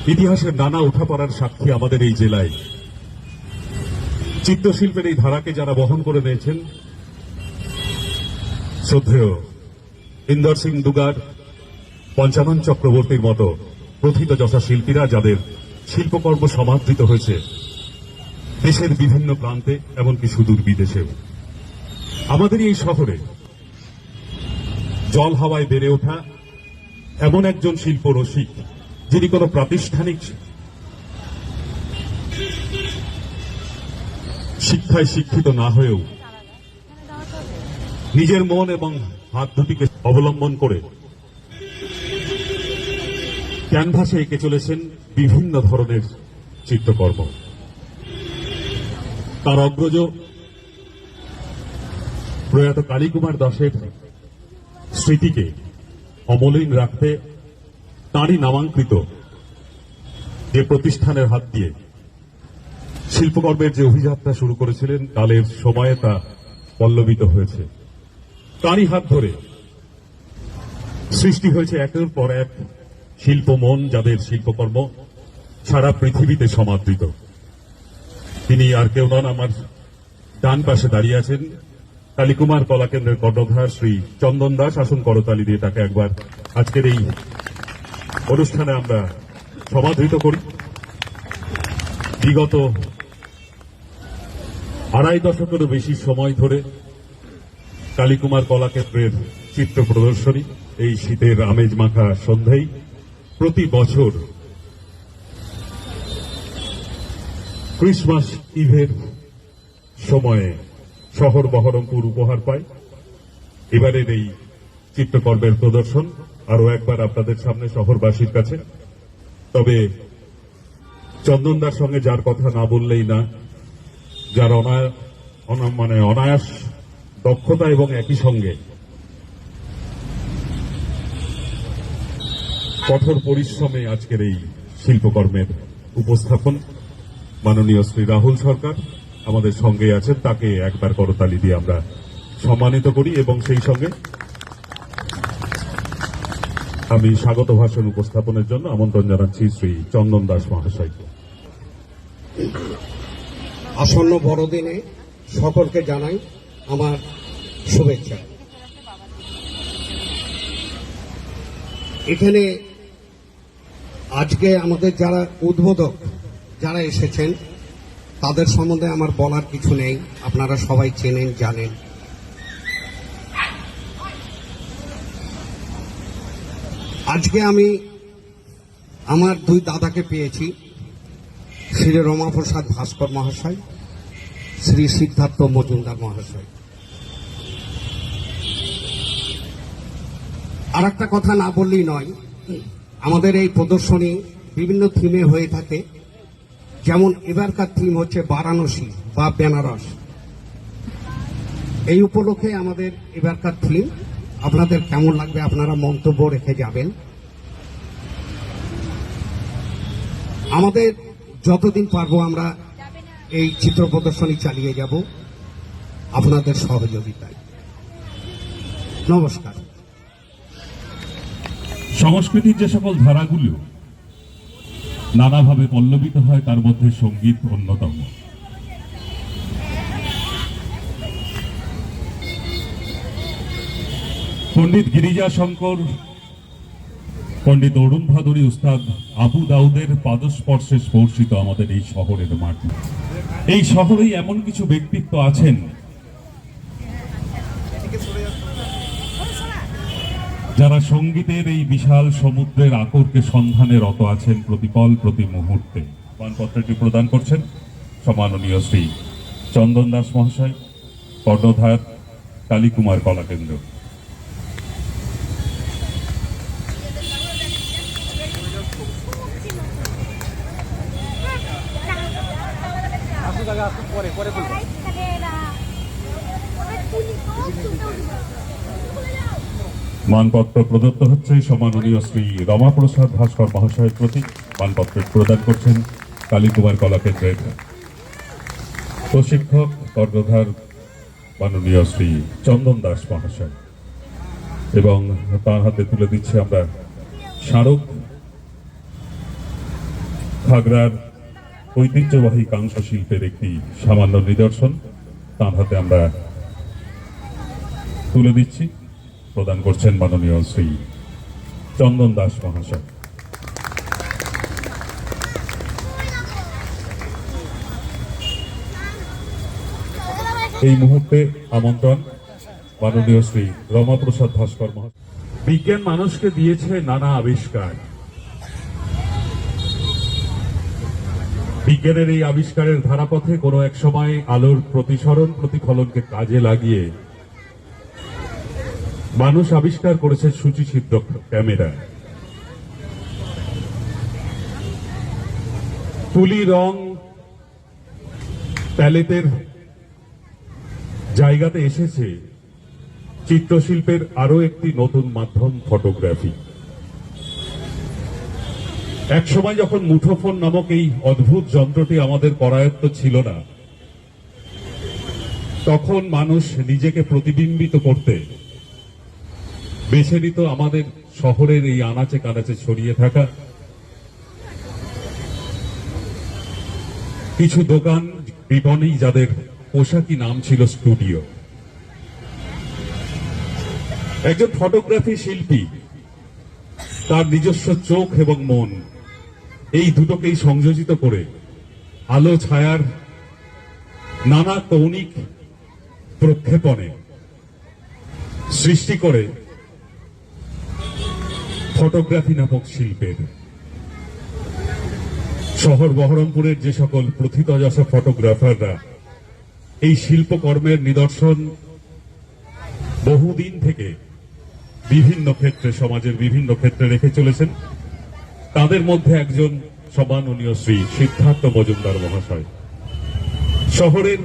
ইতিহাসের নানা ওঠাপড়ার সাক্ষী আমাদের এই জেলায়। চিত্রশিল্পের এই ধারাকে যারা বহন করে নিয়েছেন, শ্রদ্ধেয় ইন্দর সিং দুগার, পঞ্চানন চক্রবর্তীর মতো প্রথিতযশা শিল্পীরা, যাদের শিল্পকর্ম সমাদৃত হয়েছে দেশের বিভিন্ন প্রান্তে, এমনকি সুদূর বিদেশেও। আমাদের এই শহরে জল হাওয়ায় বেড়ে ওঠা এমন একজন শিল্প রসিক, যিনি কোনো প্রাতিষ্ঠানিক শিক্ষায় শিক্ষিত না হয়েও নিজের মন এবং হাত দুটিকে অবলম্বন করে ক্যানভাসে এঁকে চলেছেন বিভিন্ন ধরনের চিত্রকর্ম। তার অগ্রজ প্রয়াত কালীকুমার দাসের স্মৃতিকে অমলিন রাখতে তাঁরই নামাঙ্কিত যে প্রতিষ্ঠানের হাত দিয়ে শিল্পকর্মের যে অভিযাত্রা শুরু করেছিলেন, কালের সময়ে তা পল্লবিত হয়েছে। তাঁরই হাত ধরে সৃষ্টি হয়েছে একের পর এক শিল্প মন, যাদের শিল্পকর্ম সারা পৃথিবীতে সমাদৃত। তিনি আর কেউ নন, আমার ডান পাশে দাঁড়িয়ে আছেন কালীকুমার কলাকেন্দ্রের কর্ণধার শ্রী চন্দন দাস। আসুন করতালি দিয়ে তাকে একবার আজকের এই অনুষ্ঠানে আমরা সমাদৃত করি। বিগত আড়াই দশকেরও বেশি সময় ধরে কালীকুমার কলাকেন্দ্রের চিত্র প্রদর্শনী এই শীতের আমেজ মাখা সন্ধ্যায় প্রতি বছর ক্রিসমাস ইভের সময়ে শহর বহরমপুর উপহার পায়। এবারের এই চিত্রকর্মের প্রদর্শন আরো একবার আপনাদের সামনে শহরবাসীর কাছে। তবে চন্দনদার সঙ্গে যার কথা না বললেই না, যার অনায়াস দক্ষতা এবং একই সঙ্গে কঠোর পরিশ্রমে আজকের এই শিল্পকর্মের উপস্থাপন, মাননীয় শ্রী রাহুল সরকার আমাদের সঙ্গে আছেন। তাকে একবার করতালি দিয়ে আমরা সম্মানিত করি এবং সেই সঙ্গে আমি স্বাগত ভাষণ উপস্থাপনের জন্য আমন্ত্রণ জানাচ্ছি শ্রী চন্দন দাস মহাশয়কে। আসন্ন বড়দিনে সকলকে জানাই আমার শুভেচ্ছা। এখানে আজকে আমাদের যারা উদ্বোধক যারা এসেছেন তাদের সম্বন্ধে আমার বলার কিছু নেই, আপনারা সবাই চেনেন জানেন। আজকে আমি আমার দুই দাদাকে পেয়েছি, শ্রী রমাপ্রসাদ ভাস্কর মহাশয়, শ্রী সিদ্ধার্থ মজুমদার মহাশয়। আর একটা কথা না বললেই নয়, আমাদের এই প্রদর্শনী বিভিন্ন থিমে হয়ে থাকে। যেমন এবারকার থিম হচ্ছে বারাণসী বা বেনারস। এই উপলক্ষে আমাদের এবারকার থিম, আপনাদের কেমন লাগবে আপনারা মন্তব্য রেখে যাবেন। আমাদের যতদিন পারবো আমরা এই চিত্র প্রদর্শনী চালিয়ে যাব আপনাদের সহযোগিতায়। নমস্কার। সংস্কৃতির যে সকল ধারাগুলো নানাভাবে পল্লবিত হয়, তার মধ্যে সঙ্গীত অন্যতম। পণ্ডিত গিরিজা শঙ্কর, পণ্ডিত অরুণ ভাদুরী, উস্তাদ আবু দাউদের পাদস্পর্শে স্পর্শিত আমাদের এই শহরের মাটি। এই শহরেই এমন কিছু ব্যক্তিত্ব আছেন যারা সঙ্গীতের এই বিশাল সমুদ্রের আকরকে সন্ধানে রত আছেন প্রতিপল প্রতি মুহূর্তে। মানপত্রটি প্রদান করছেন সম্মাননীয় শ্রী চন্দন দাস মহাশয়, কর্ণধার কালীকুমার কলাকেন্দ্র। মানপত্র প্রদত্ত হচ্ছে সম্মাননীয় শ্রী রমাপ্রসাদ ভাস্কর মহাশয়ের প্রতি। মানপত্র প্রদান করছেন কালীকুমার কলাকেন্দ্রের প্রশিক্ষক কর্ণধার মাননীয় শ্রী চন্দন দাস মহাশয়, এবং তার হাতে তুলে দিচ্ছে আমরা স্মারক খাগড়ার ঐতিহ্যবাহী কাংস শিল্পের একটি সামান্য নিদর্শন তার হাতে আমরা তুলে দিচ্ছি। প্রদান করছেন মাননীয় শ্রী চন্দন দাস মহাশয়। এই মুহূর্তে আমন্ত্রণ মাননীয় শ্রী রমাপ্রসাদ ভাস্কর মহাশয়। বিজ্ঞান মানুষকে দিয়েছে নানা আবিষ্কার। বিজ্ঞানের এই আবিষ্কারের ধারাপথে কোনো এক সময় আলোর প্রতিসরণ প্রতিফলনকে কাজে লাগিয়ে মানুষ আবিষ্কার করেছে সূচিছিদ্র ক্যামেরা। তুলি রং প্যালেটের জায়গাতে এসেছে চিত্রশিল্পের আরো একটি নতুন মাধ্যম, ফটোগ্রাফি। এক সময় যখন মুঠোফোন নামক এই অদ্ভুত যন্ত্রটি আমাদের করায়ত্ত ছিল না, তখন মানুষ নিজেকে প্রতিবিম্বিত করতে বেছে নিত আমাদের শহরের এই আনাচে কানাচে ছড়িয়ে থাকা কিছু দোকান, বিপণী, যাদের পোশাকি নাম ছিল স্টুডিও। একজন ফটোগ্রাফি শিল্পী তার নিজস্ব চোখ এবং মন এই দুটোকেই সংযোজিত করে আলো ছায়ার নানা কৌণিক প্রক্ষেপণে সৃষ্টি করে ফটোগ্রাফি নামক শিল্পের। শহর বহরমপুরের যে সকল প্রথিতযশা ফটোগ্রাফাররা এই শিল্পকর্মের নিদর্শন বহুদিন থেকে বিভিন্ন ক্ষেত্রে, সমাজের বিভিন্ন ক্ষেত্রে রেখে চলেছেন, তাদের মধ্যে একজন সম্মাননীয় শ্রী সিদ্ধার্থ মজুমদার মহাশয়। শহরের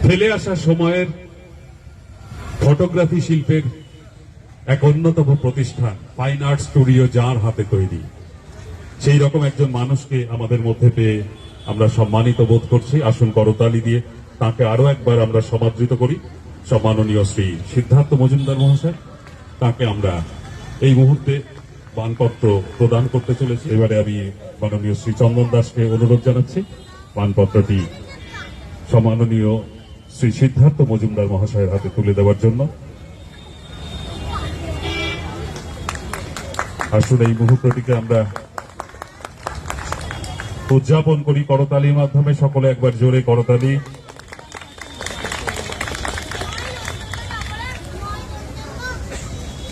ফেলে আসা সময়ের ফটোগ্রাফি শিল্পের এক অন্যতম প্রতিষ্ঠান ফাইন আর্ট স্টুডিও যার হাতে তৈরি, সেই রকম একজন মানুষকে আমাদের মধ্যে পেয়ে আমরা সম্মানিত বোধ করছি। আসুন করতালি দিয়ে তাকে আরো একবার আমরা সমাদৃত করি। সম্মাননীয় শ্রী সিদ্ধার্থ মজুমদার মহাশয়, তাকে আমরা এই মুহূর্তে মানপত্র প্রদান করতে চলেছি। এবারে আমি মাননীয় শ্রী চন্দন দাসকে অনুরোধ জানাচ্ছি মানপত্রটি সম্মাননীয় শ্রী সিদ্ধার্থ মজুমদার মহাশয়ের হাতে তুলে দেওয়ার জন্য। আসুন এই মুহূর্তটিকে আমরা উদযাপন করি করতালির মাধ্যমে। সকলে একবার জোরে করতালি।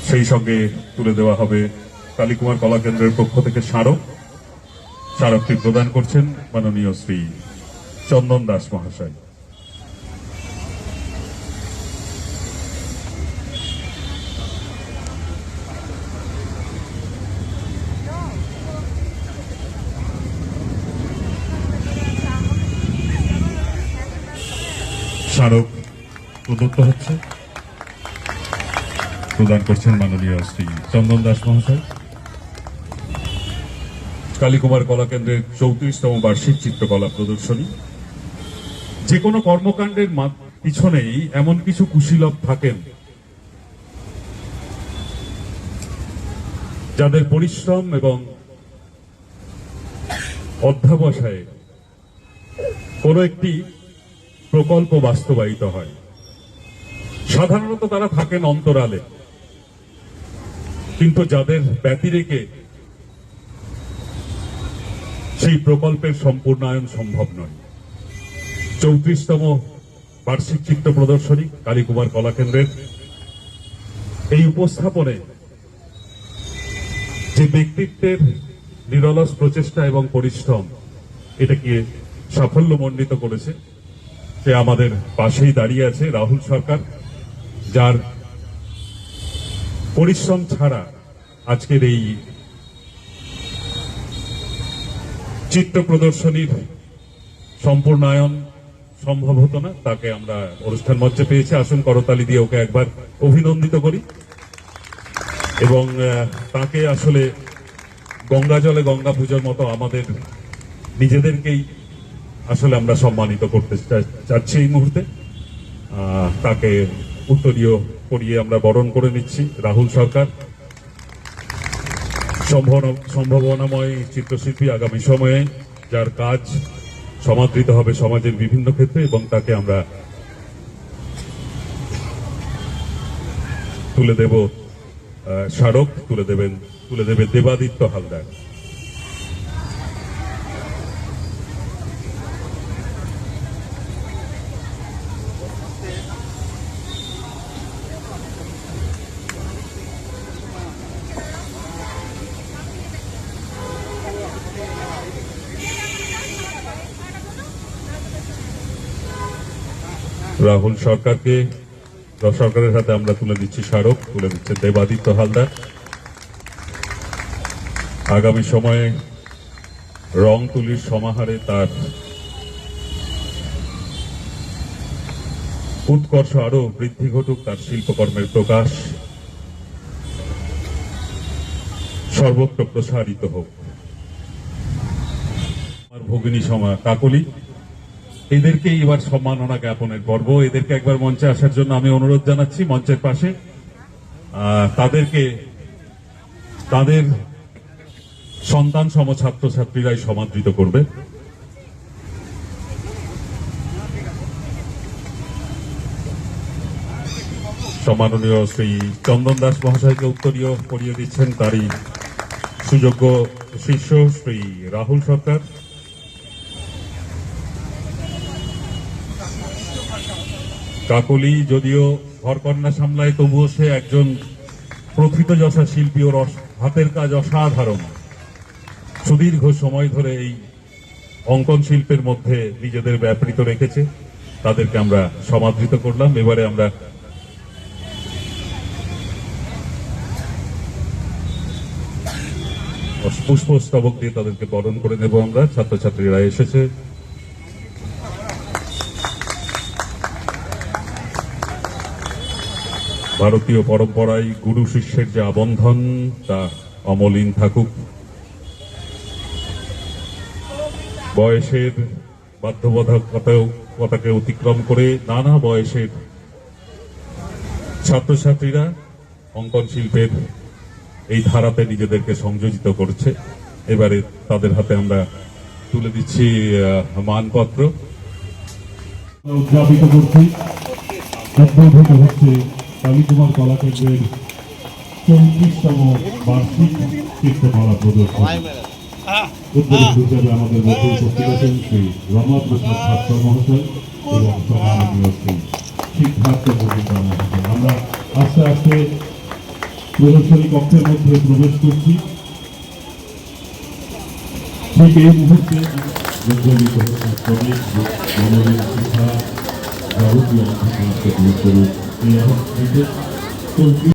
সেই সঙ্গে তুলে দেওয়া হবে কালীকুমার কলা কেন্দ্রের পক্ষ থেকে স্মারক। স্মারকটি প্রদান করছেন মাননীয় শ্রী চন্দন দাস মহাশয়। স্মারক প্রদত্ত হচ্ছে, প্রদান করছেন মাননীয় শ্রী চন্দন দাস মহাশয়। কালীকুমার কলা কেন্দ্রের 34তম বার্ষিক চিত্রকলা প্রদর্শনী। যে কোনো কর্মকাণ্ডের পিছনেই এমন কিছু কুশীলব থাকেন যাদের পরিশ্রম এবং অধ্যবসায়ে কোনো একটি প্রকল্প বাস্তবায়িত হয়। সাধারণত তারা থাকেন অন্তরালে, কিন্তু যাদের ব্যতি রেখে সেই প্রকল্পের সম্পূর্ণায়ন সম্ভব নয়। 34তম বার্ষিক চিত্র প্রদর্শনী কালীকুমার কলা কেন্দ্রের এই উপস্থাপনে যে ব্যক্তিত্বের নিরলস প্রচেষ্টা এবং পরিশ্রম এটাকে সাফল্যমণ্ডিত করেছে, সে আমাদের পাশেই দাঁড়িয়ে আছে রাহুল সরকার, যার পরিশ্রম ছাড়া আজকের এই চিত্র প্রদর্শনীর সম্পূর্ণায়ন সম্ভব হতো না। তাকে আমরা অনুষ্ঠান মঞ্চে পেয়েছি। আসুন করতালি দিয়ে ওকে একবার অভিনন্দিত করি এবং তাকে আসলে গঙ্গা জলে গঙ্গা পূজার মতো আমাদের নিজেদেরকেই আসলে আমরা সম্মানিত করতে চাচ্ছি এই মুহূর্তে। তাকে উত্তরীয় পরিয়ে আমরা বরণ করে নিচ্ছি। রাহুল সরকার, সম্ভাবনাময় চিত্রশিল্পী আগামী সময়ে যার কাজ সমাদৃত হবে সমাজের বিভিন্ন ক্ষেত্রে, এবং তাকে আমরা তুলে দেব স্মারক, তুলে দেবে দেবাদিত্য হালদার। রাহুল সরকারের হাতে আমরা তুলে দিচ্ছি স্মারক, তুলে দিচ্ছে দেবাদিত্য হালদার। আগামী সময়ে রং তুলির সমাহারে তার উৎকর্ষ আরো বৃদ্ধি ঘটুক, তার শিল্পকর্মের প্রকাশ সর্বত্র প্রসারিত হোক। আমার ভগিনী সমা কাকলি, এদেরকে এবার সম্মাননা জ্ঞাপনের পর্ব। এদেরকে একবার মঞ্চে আসার জন্য আমি অনুরোধ জানাচ্ছি। মঞ্চের পাশে তাদেরকে তাদের সন্তান সম ছাত্রছাত্রীরাই সমাদৃত করবে। সম্মাননীয় শ্রী চন্দন দাস মহাশয়কে উত্তরীয় করিয়ে দিচ্ছেন তারই সুযোগ্য শিষ্য শ্রী রাহুল সরকার। কাকলি যদিও ঘরকন্যা সামলায়, তবুও সে একজন প্রথিতযশা শিল্পী। ওর হাতের কাজ অসাধারণ। সুদীর্ঘ সময় ধরে এই অঙ্কন শিল্পের মধ্যে নিজেদের ব্যাপৃত রেখেছে। তাদেরকে আমরা সমাদৃত করলাম। এবারে আমরা পুষ্পস্তবক দিয়ে তাদেরকে বরণ করে নেব। আমরা ছাত্রছাত্রীরা এসেছে। ভারতীয় পরম্পরায় গুরু শিষ্যের যে আবন্ধন তা অমলিন থাকুক। বয়সের বাধ্যবাধকতাকে অতিক্রম করে নানা বয়সের ছাত্রছাত্রীরা অঙ্কন শিল্পের এই ধারাতে নিজেদেরকে সংযোজিত করছে। এবারে তাদের হাতে আমরা তুলে দিচ্ছি মানপত্র। উদযাপিত করছি। উদ্বোধিত হচ্ছে কালীকুমার কলাকেন্দ্রের 34তম বার্ষিক চিত্রকলা প্রদর্শনী। উদ্বোধক হিসেবে আমাদের মধ্যে উপস্থিত আছেন শ্রী রমা প্রসাদ ছাত্র মহাশয় এবং সম্মাননীয় শ্রী সিদ্ধার্থ মজুমদার মহাশয়। আমরা আস্তে আস্তে প্রদর্শনী কক্ষের মধ্যে প্রবেশ করছি। ঠিক এই মুহূর্তে শিক্ষা যাবতীয়